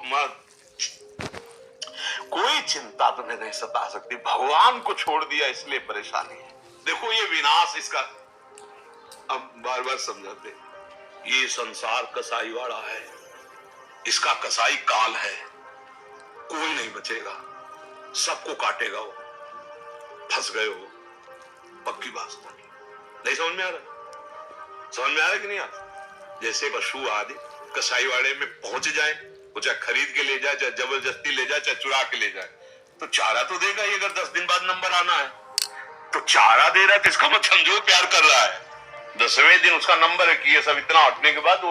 मत, कोई चिंता तुम्हें नहीं सता सकती। भगवान को छोड़ दिया इसलिए परेशानी है। देखो ये विनाश इसका अब बार बार समझाते, ये संसार कसाईवाड़ा है, इसका कसाई काल है, कोई नहीं बचेगा, सबको काटेगा वो। फंस गए हो, पक्की बात नहीं समझ में आ रहा? समझ में आ रहा कि नहीं आ रहा? जैसे पशु आदि कसाईवाड़े में पहुंच जाए, वो चाहे खरीद के ले जाए, चाहे जबरदस्ती ले जाए, चाहे चुरा के ले जाए, तो चारा तो देगा ही। अगर 10 दिन बाद नंबर आना है तो चारा दे रहा है, तो इसका मतलब समझो प्यार कर रहा है। 10वें दिन उसका नंबर है कि ये सब इतना हटने के बाद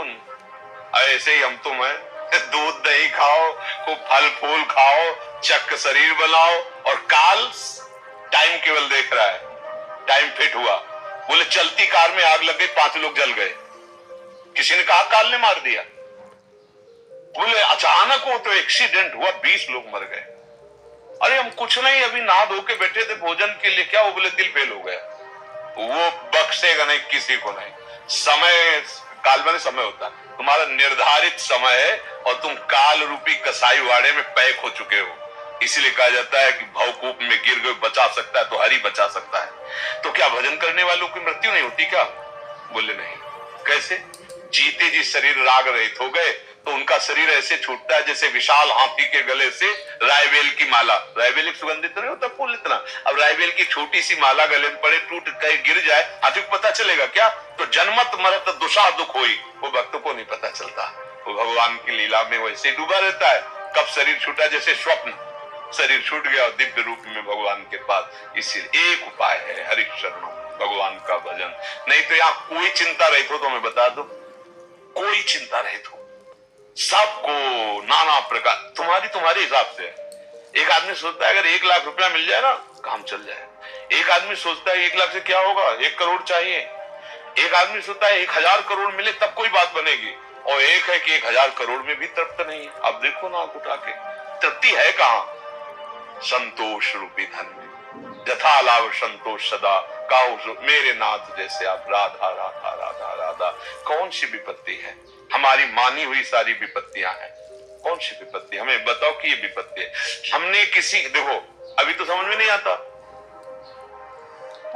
ऐसे ही हम तुम है, दूध दही खाओ, खूब फल फूल खाओ, चक शरीर बनाओ, और काल टाइम केवल देख रहा है। टाइम फिट हुआ, बोले चलती कार में आग लग गई, 5 लोग जल गए, किसी ने कहा काल ने मार दिया। बोले अचानक हो तो एक्सीडेंट हुआ, 20 लोग मर गए। अरे हम कुछ नहीं, अभी नहा धो के बैठे थे भोजन के लिए, क्या? वो बोले दिल फेल हो गया। वो बख्शेगा नहीं किसी को नहीं। समय, काल में समय होता है, तुम्हारा निर्धारित समय है और तुम काल रूपी कसाई वाड़े में पैक हो चुके हो। इसलिए कहा जाता है कि भवकूप में गिर गए, बचा सकता है तो हरि बचा सकता है। तो क्या भजन करने वालों की मृत्यु नहीं होती क्या? बोले नहीं। कैसे? जीते जी शरीर राग रहित हो गए तो उनका शरीर ऐसे छूटता है जैसे विशाल हाथी के गले से रायबेल की माला। रायबेल एक सुगंधित नहीं होता फूल इतना, अब रायबेल की छोटी सी माला गले में पड़े, टूट कहीं गिर जाए, हाथी को पता चलेगा क्या? तो जन्मत मरत दुषा दुख होई, वो भक्त को नहीं पता चलता। वो भगवान की लीला में वैसे डूबा रहता है। कब शरीर छूटा, जैसे स्वप्न, शरीर छूट गया और दिव्य रूप में भगवान के पास। इसलिए एक उपाय है, हरिशरणम, भगवान का भजन। नहीं तो यहाँ कोई चिंता रहित हो तो मैं बता दो, कोई चिंता रहित हो, सबको नाना प्रकार तुम्हारे हिसाब से। एक आदमी सोचता है अगर 1 लाख रुपया मिल जाए ना, काम चल जाए। एक आदमी सोचता है 1 लाख से क्या होगा, 1 करोड़ चाहिए। एक आदमी सोचता है 1000 करोड़ मिले तब कोई बात बनेगी, और एक है कि 1000 करोड़ में भी तृप्त नहीं है। अब देखो ना उठा के, तृप्ति है कहां? संतोष रूपी धन में। यथा लाभ संतोष सदा, कहो मेरे नाथ जैसे आप, राधा राधा राधा राधा। कौन सी विपत्ति है? हमारी मानी हुई सारी विपत्तियां हैं। कौन सी विपत्ति? हमें बताओ कि ये विपत्ति है। हमने किसी, देखो अभी तो समझ में नहीं आता,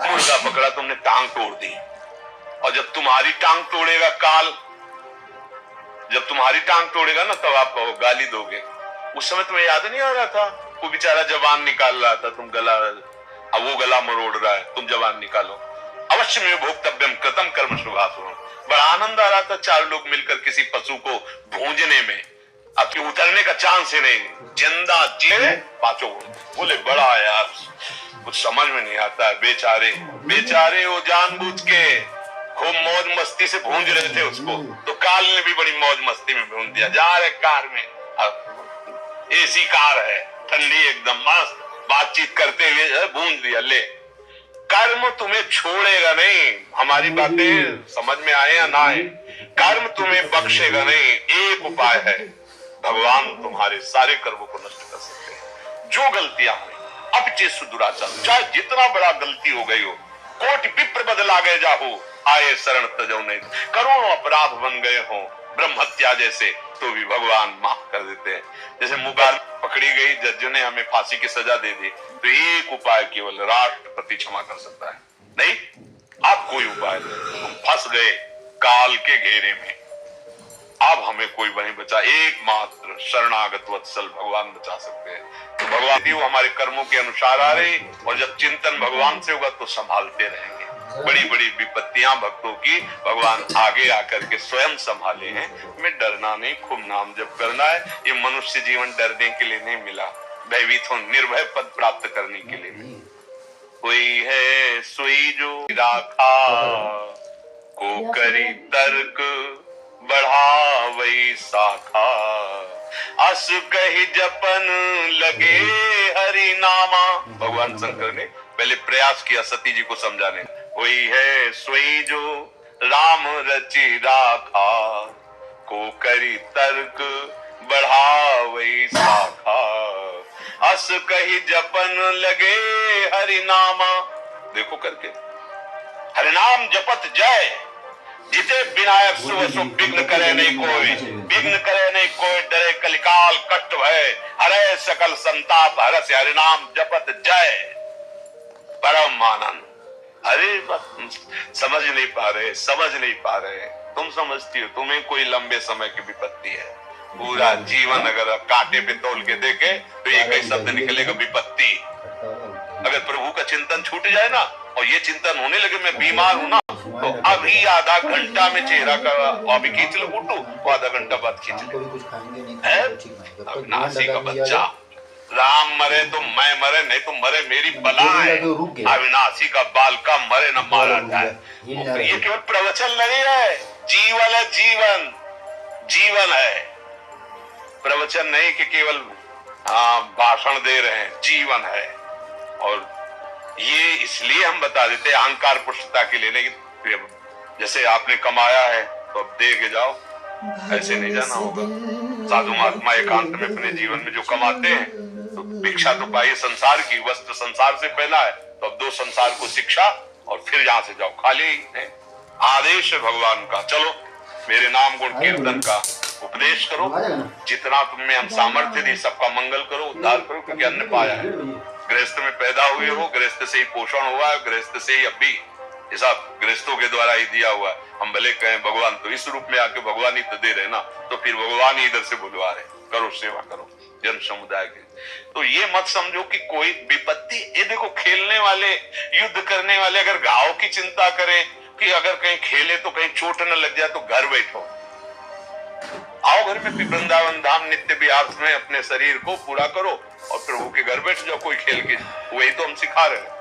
मुर्गा पकड़ा तुमने, टांग तोड़ दी, और जब तुम्हारी टांग तोड़ेगा काल, जब तुम्हारी टांग तोड़ेगा ना, तब आप गाली दोगे। उस समय तुम्हें याद नहीं आ रहा था? वो बेचारा जबान निकाल रहा था, तुम गला, अब वो गला मरोड़ रहा है, तुम जबान निकालो। अवश्य में भोक्तव्यम कृतम कर्म शुभाशुभम। बड़ा आनंद आ रहा था 4 लोग मिलकर किसी पशु को भूंजने में। अब उतरने का चांस ही नहीं, जिंदा जी 5 बोले बड़ा यार, कुछ समझ में नहीं आता है। बेचारे बेचारे वो जानबूझ के खूब मौज मस्ती से भूंज रहे थे उसको, तो काल ने भी बड़ी मौज मस्ती में भूंज दिया। जा रहे कार में, अब एसी कार है, ठंडी एकदम मस्त, बातचीत करते हुए भूंज दिया। ले, कर्म तुम्हें छोड़ेगा नहीं। हमारी बातें समझ में आए या ना आए, कर्म तुम्हें बख्शेगा नहीं। एक उपाय है, भगवान तुम्हारे सारे कर्मों को नष्ट कर सकते हैं। जो गलतियां हुई, अपचे सुदुराचार, चाहे जितना बड़ा गलती हो गई हो, कोटि विप्र बदला गए जाहो, आए शरण तजो नहीं। करोड़ों अपराध बन गए हो ब्रह्म हत्या जैसे, तो भी भगवान माफ कर देते हैं। जैसे मुबारक पकड़ी गई, जज ने हमें फांसी की सजा दे दी, तो एक उपाय केवल राष्ट्रपति क्षमा कर सकता है। नहीं, अब कोई उपाय नहीं, हम फंस गए काल के घेरे में। अब हमें कोई नहीं बचा, एकमात्र शरणागत वत्सल भगवान बचा सकते हैं। तो भगवान भी वो हमारे कर्मों के अनुसार आ रहे, और जब चिंतन भगवान से होगा तो संभालते रहेंगे। बड़ी बड़ी विपत्तियां भक्तों की भगवान आगे आकर के स्वयं संभाले हैं। हमें डरना नहीं, खूब नाम जप करना है। ये मनुष्य जीवन डरने के लिए नहीं मिला, भयभीत हो निर्भय पद प्राप्त करने के लिए मिला। कोई है सोई जो राखा, को करी तर्क बढ़ा वही शाखा, अस कही जपन लगे हरि नामा। भगवान शंकर ने पहले प्रयास किया सती जी को समझाने। वही है सोई जो राम रचि राखा, को करी तर्क बढ़ा वही शाखा, अस कही जपन लगे हरि नामा। देखो करके, हरिनाम जपत जय, जिते विनायक सुव सो विघ्न करे नहीं कोई, विघ्न करे नहीं कोई, डरे कलिकाल कष्ट भय, हरे सकल संताप हरस हरिनाम जपत जय परम आनंद। अरे समझ नहीं पा रहे, समझ नहीं पा रहे। तुम समझती हो, तुम्हें कोई लंबे समय की विपत्ति है, पूरा जीवन अगर कांटे पे तोल के देखे तो एक ही शब्द निकलेगा, विपत्ति। अगर प्रभु का चिंतन छूट जाए ना, और ये चिंतन होने लगे मैं बीमार हूं ना, तो अभी आधा घंटा में चेहरा का अभी खींच लो फोटो, तो आधा घंटा बाद खींच लो। अविनाशी का बच्चा, राम मरे तो मैं मरे, नहीं तो मरे मेरी बलाएं। अविनाशी का बालका मरे न मारा जाए। ये केवल प्रवचन नहीं है, जीवन है, जीवन जीवन है, प्रवचन नहीं कि केवल भाषण दे रहे हैं, जीवन है। और ये इसलिए हम बता देते हैं अहंकार पुष्टता के लिए नहीं, जैसे आपने कमाया है तो अब दे के जाओ, ऐसे नहीं जाना होगा। साधु महात्मा एकांत में अपने जीवन में जो कमाते हैं, तो भिक्षा तो पाइए संसार की, वस्त्र संसार से पहला है, तो अब दो संसार को शिक्षा और फिर यहां से जाओ, खाली है। आदेश है भगवान का, चलो मेरे नाम गुण कीर्तन का उपदेश करो, जितना तुम में हम सामर्थ्य दी सबका मंगल करो, उद्धार करो, क्योंकि अन्न पाया है। गृहस्थ में पैदा हुए हो, गृहस्थ से ही पोषण हुआ है, गृहस्थ से ही अब भी ये सब गृहस्थों के द्वारा ही दिया हुआ है। हम भले कहें भगवान तो इस रूप में आके भगवान ही तो दे रहे ना, तो फिर भगवान ही इधर से बुलवा रहे, करो सेवा करो जन समुदाय के। तो ये मत समझो कि कोई विपत्ति, ये देखो खेलने वाले, युद्ध करने वाले अगर घाव की चिंता करें कि अगर कहीं खेले तो कहीं चोट न लग जाए, तो घर बैठो, आओ घर में वृंदावन धाम नित्य विहार में अपने शरीर को पूरा करो और प्रभु के घर बैठ जाओ कोई खेल के। वही तो हम सिखा रहे हैं।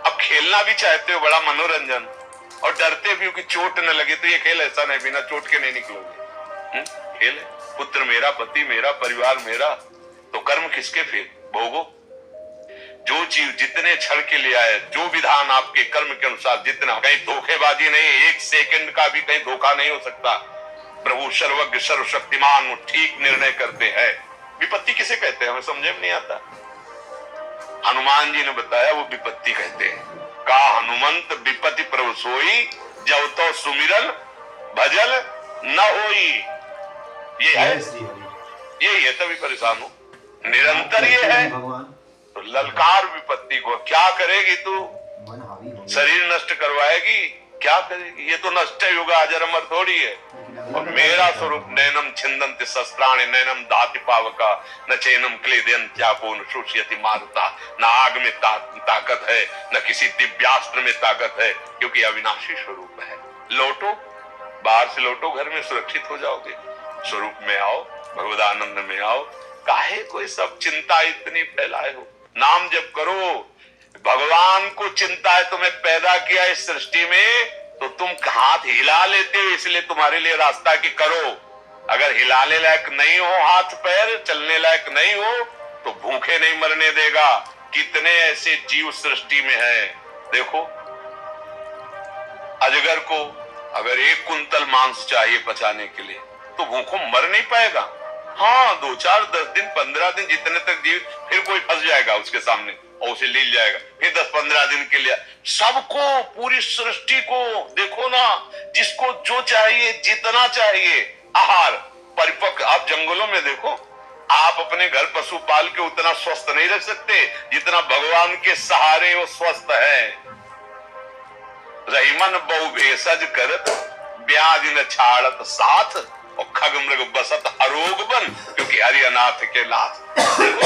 अब खेलना भी चाहते हो, बड़ा मनोरंजन, और डरते भी हो कि चोट न लगे, तो ये खेल ऐसा नहीं, बिना चोट के नहीं निकलोगे। खेल है, पुत्र मेरा, पति मेरा, परिवार मेरा, तो कर्म किसके फिर भोगो। जो जीव जितने क्षण के लिए आए, जो विधान आपके कर्म के अनुसार जितना, कहीं धोखेबाजी नहीं, एक सेकंड का भी कहीं धोखा नहीं हो सकता। प्रभु सर्वज्ञ सर्वशक्तिमान ठीक निर्णय करते हैं। विपत्ति किसे कहते हैं हमें समझ में नहीं आता। हनुमान जी ने बताया वो विपत्ति कहते हैं। का हनुमंत विपत्ति प्रभु सोई, जब तो सुमिरन भजल न होई। ये है, यही है, तभी परेशान हो, निरंतर ये है। तो ललकार विपत्ति को, क्या करेगी तू, शरीर नष्ट करवाएगी, क्या करेगी, ये तो नष्ट युगा अजर अमर थोड़ी है। और मेरा स्वरूप नैनम छिंदन्ति शस्त्राणि नैनम दाति पावका न चैनम क्लेदयन त्यापो न शोषयति मारुता। न आग में ताकत है, न किसी दिव्यास्त्र में ताकत है, क्योंकि अविनाशी स्वरूप है। लौटो, बाहर से लौटो, घर में सुरक्षित हो जाओगे, स्वरूप में आओ, भगवदानंद में आओ। काहे कोई सब चिंता इतनी फैलाए हो, नाम जप करो। भगवान को चिंता है, तुम्हें पैदा किया इस सृष्टि में, तो तुम हाथ हिला लेते हो, इसलिए तुम्हारे लिए रास्ता की करो। अगर हिलाने लायक नहीं हो, हाथ पैर चलने लायक नहीं हो, तो भूखे नहीं मरने देगा। कितने ऐसे जीव सृष्टि में हैं, देखो अजगर को अगर 1 कुंतल मांस चाहिए पचाने के लिए, तो भूखों मर नहीं पाएगा। हाँ, 2, 4, 10 दिन 15 दिन जितने तक जीव, फिर कोई फंस जाएगा उसके सामने और उसे ले जाएगा, फिर 10-15 दिन के लिए। सबको, पूरी सृष्टि को देखो ना, जिसको जो चाहिए, जितना चाहिए आहार परिपक्व। आप जंगलों में देखो, आप अपने घर पशु पाल के उतना स्वस्थ नहीं रख सकते जितना भगवान के सहारे वो स्वस्थ है। रहीमन बहु भेषज करत, ब्याज न छाड़त साथ, और खग मृग बसत अरोग बन, क्योंकि हरि अनाथ के नाथ।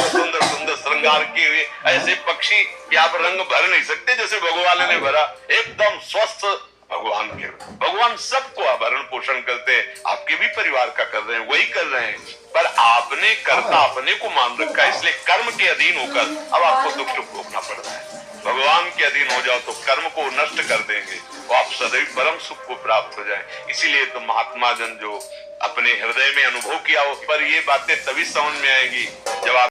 सुंदर सुंदर श्रृंगार किए हुए ऐसे पक्षी कि आप रंग भर नहीं सकते जैसे भगवान ने भरा, एकदम स्वस्थ भगवान के। भगवान सबको आभरण पोषण करते हैं, आपके भी परिवार का कर रहे हैं, वही कर रहे हैं, पर आपने कर्ता अपने को मान रखा है, इसलिए कर्म के अधीन होकर अब आपको दुख भोगना पड़ रहा है। भगवान के अधीन हो जाओ तो कर्म को नष्ट कर देंगे, तो आप सदैव परम सुख को प्राप्त हो जाए। इसीलिए तो महात्मा जन जो अपने हृदय में अनुभव किया हो, पर ये बातें तभी समझ में आएंगी जब आप